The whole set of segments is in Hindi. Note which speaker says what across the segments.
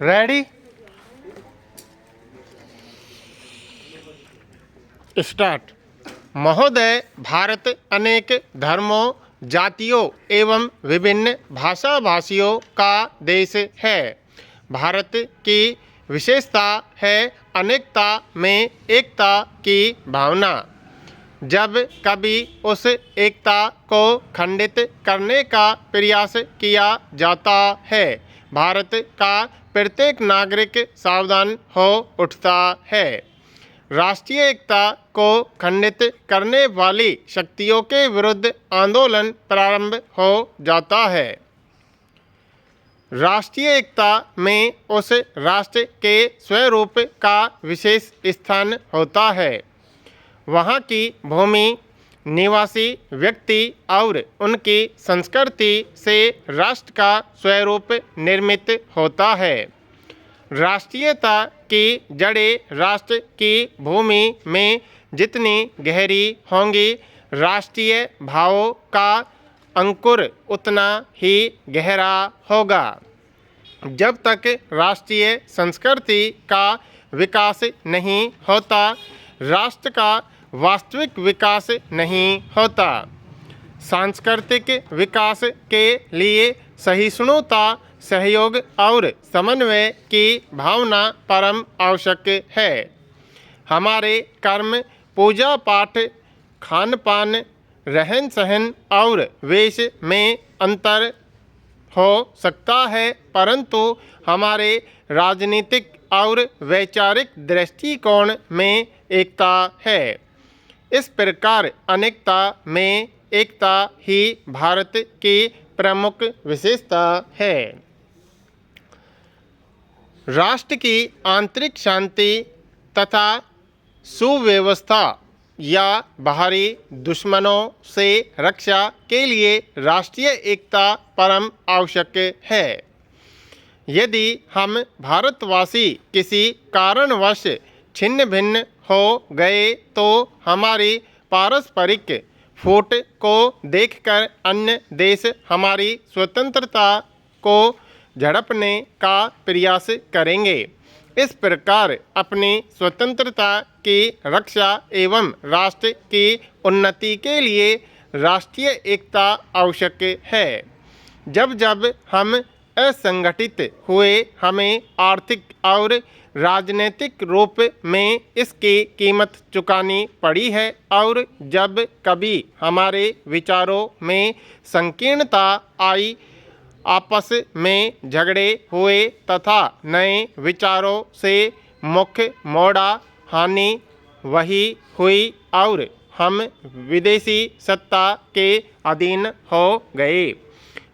Speaker 1: Ready start. महोदय, भारत अनेक धर्मों, जातियों एवं विभिन्न भाषा भाषियों का देश है। भारत की विशेषता है अनेकता में एकता की भावना। जब कभी उस एकता को खंडित करने का प्रयास किया जाता है, भारत का प्रत्येक नागरिक सावधान हो उठता है। राष्ट्रीय एकता को खंडित करने वाली शक्तियों के विरुद्ध आंदोलन प्रारंभ हो जाता है। राष्ट्रीय एकता में उस राष्ट्र के स्वरूप का विशेष स्थान होता है। वहाँ की भूमि, निवासी व्यक्ति और उनकी संस्कृति से राष्ट्र का स्वरूप निर्मित होता है। राष्ट्रीयता की जड़ें राष्ट्र की भूमि में जितनी गहरी होंगी, राष्ट्रीय भावों का अंकुर उतना ही गहरा होगा। जब तक राष्ट्रीय संस्कृति का विकास नहीं होता, राष्ट्र का वास्तविक विकास नहीं होता। सांस्कृतिक विकास के लिए सहिष्णुता, सहयोग और समन्वय की भावना परम आवश्यक है। हमारे कर्म, पूजा पाठ, खान पान, रहन सहन और वेश में अंतर हो सकता है, परंतु हमारे राजनीतिक और वैचारिक दृष्टिकोण में एकता है। इस प्रकार अनेकता में एकता ही भारत की प्रमुख विशेषता है। राष्ट्र की आंतरिक शांति तथा सुव्यवस्था या बाहरी दुश्मनों से रक्षा के लिए राष्ट्रीय एकता परम आवश्यक है। यदि हम भारतवासी किसी कारणवश छिन्न भिन्न हो गए तो हमारी पारस्परिक फूट को देखकर अन्य देश हमारी स्वतंत्रता को झड़पने का प्रयास करेंगे। इस प्रकार अपनी स्वतंत्रता की रक्षा एवं राष्ट्र की उन्नति के लिए राष्ट्रीय एकता आवश्यक है। जब जब हम असंगठित हुए, हमें आर्थिक और राजनीतिक रूप में इसकी कीमत चुकानी पड़ी है, और जब कभी हमारे विचारों में संकीर्णता आई, आपस में झगड़े हुए तथा नए विचारों से मुख मोड़ा, हानि वही हुई और हम विदेशी सत्ता के अधीन हो गए।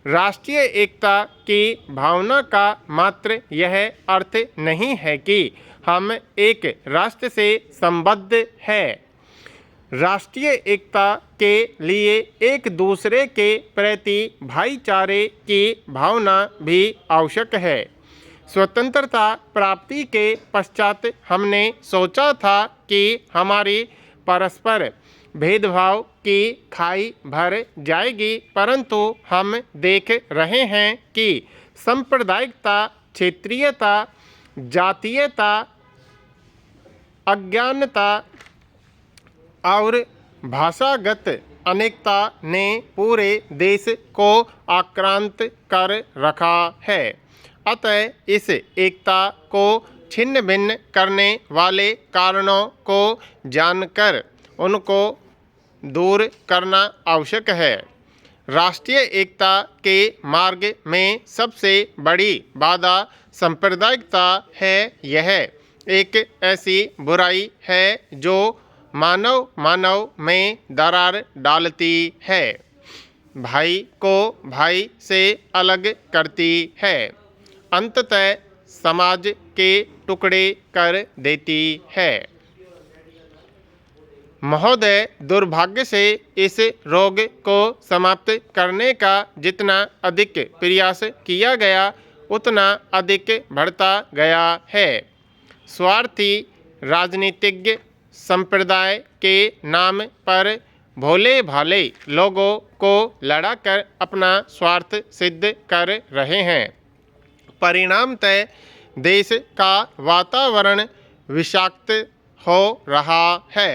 Speaker 1: राष्ट्रीय एकता की भावना का मात्र यह अर्थ नहीं है कि हम एक राष्ट्र से संबद्ध हैं। राष्ट्रीय एकता के लिए एक दूसरे के प्रति भाईचारे की भावना भी आवश्यक है। स्वतंत्रता प्राप्ति के पश्चात हमने सोचा था कि हमारी परस्पर भेदभाव की खाई भर जाएगी, परंतु हम देख रहे हैं कि सांप्रदायिकता, क्षेत्रीयता, जातीयता, अज्ञानता और भाषागत अनेकता ने पूरे देश को आक्रांत कर रखा है। अतः इस एकता को छिन्न भिन्न करने वाले कारणों को जानकर उनको दूर करना आवश्यक है। राष्ट्रीय एकता के मार्ग में सबसे बड़ी बाधा सांप्रदायिकता है। यह एक ऐसी बुराई है जो मानव मानव में दरार डालती है, भाई को भाई से अलग करती है, अंततः समाज के टुकड़े कर देती है। महोदय, दुर्भाग्य से इस रोग को समाप्त करने का जितना अधिक प्रयास किया गया, उतना अधिक बढ़ता गया है। स्वार्थी राजनीतिज्ञ संप्रदाय के नाम पर भोले भाले लोगों को लड़ाकर अपना स्वार्थ सिद्ध कर रहे हैं। परिणामतः देश का वातावरण विषाक्त हो रहा है।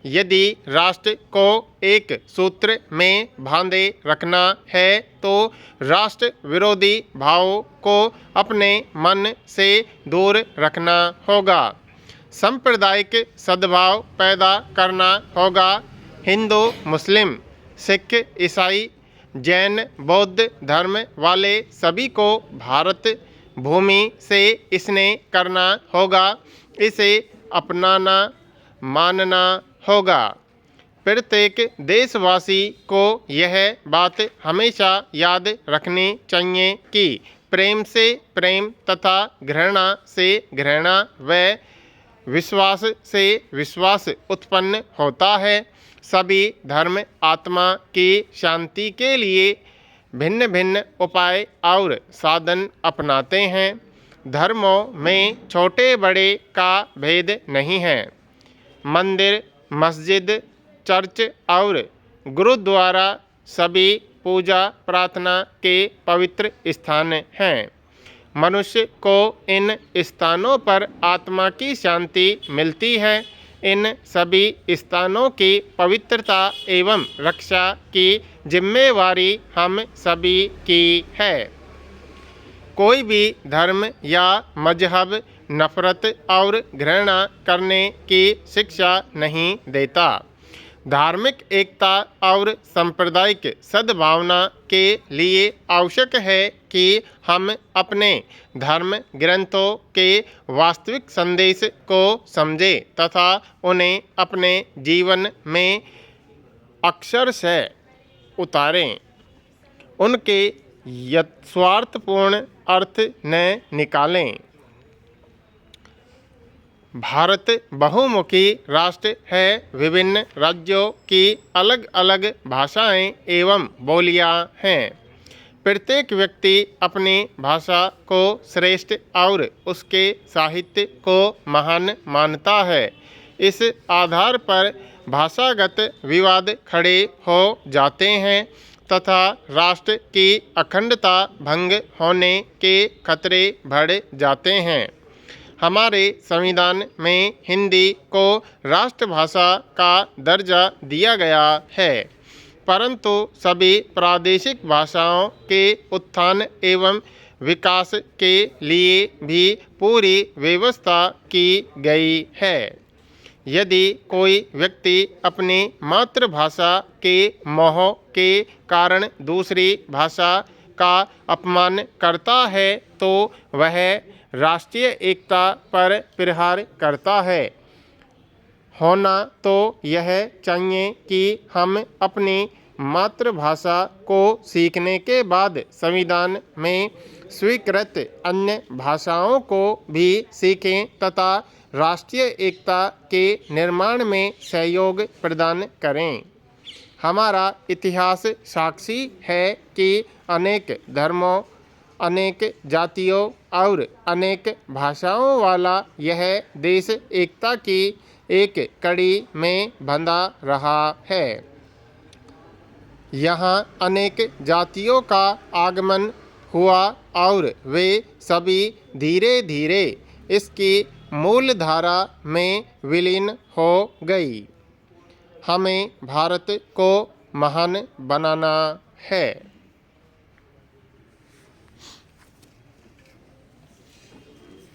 Speaker 1: यदि राष्ट्र को एक सूत्र में बांधे रखना है तो राष्ट्र विरोधी भावों को अपने मन से दूर रखना होगा, सांप्रदायिक सद्भाव पैदा करना होगा। हिंदू, मुस्लिम, सिख, ईसाई, जैन, बौद्ध धर्म वाले सभी को भारत भूमि से स्नेह करना होगा, इसे अपनाना मानना होगा। प्रत्येक देशवासी को यह बात हमेशा याद रखनी चाहिए कि प्रेम से प्रेम तथा घृणा से घृणा व विश्वास से विश्वास उत्पन्न होता है। सभी धर्म आत्मा की शांति के लिए भिन्न भिन्न उपाय और साधन अपनाते हैं। धर्मों में छोटे बड़े का भेद नहीं है। मंदिर, मस्जिद, चर्च और गुरुद्वारा सभी पूजा प्रार्थना के पवित्र स्थान हैं। मनुष्य को इन स्थानों पर आत्मा की शांति मिलती है। इन सभी स्थानों की पवित्रता एवं रक्षा की जिम्मेवारी हम सभी की है। कोई भी धर्म या मजहब नफरत और घृणा करने की शिक्षा नहीं देता। धार्मिक एकता और सांप्रदायिक सद्भावना के लिए आवश्यक है कि हम अपने धर्म ग्रंथों के वास्तविक संदेश को समझें तथा उन्हें अपने जीवन में अक्षरशः उतारें। उनके यथार्थपूर्ण अर्थ न निकालें। भारत बहुमुखी राष्ट्र है। विभिन्न राज्यों की अलग अलग भाषाएं एवं बोलियां हैं। प्रत्येक व्यक्ति अपनी भाषा को श्रेष्ठ और उसके साहित्य को महान मानता है। इस आधार पर भाषागत विवाद खड़े हो जाते हैं तथा राष्ट्र की अखंडता भंग होने के खतरे बढ़ जाते हैं। हमारे संविधान में हिंदी को राष्ट्रभाषा का दर्जा दिया गया है, परंतु सभी प्रादेशिक भाषाओं के उत्थान एवं विकास के लिए भी पूरी व्यवस्था की गई है। यदि कोई व्यक्ति अपनी मातृभाषा के मोह के कारण दूसरी भाषा का अपमान करता है तो वह राष्ट्रीय एकता पर प्रहार करता है। होना तो यह चाहिए कि हम अपनी मातृभाषा को सीखने के बाद संविधान में स्वीकृत अन्य भाषाओं को भी सीखें तथा राष्ट्रीय एकता के निर्माण में सहयोग प्रदान करें। हमारा इतिहास साक्षी है कि अनेक धर्मों, अनेक जातियों और अनेक भाषाओं वाला यह देश एकता की एक कड़ी में बंधा रहा है। यहाँ अनेक जातियों का आगमन हुआ और वे सभी धीरे धीरे इसकी मूल धारा में विलीन हो गई। हमें भारत को महान बनाना है।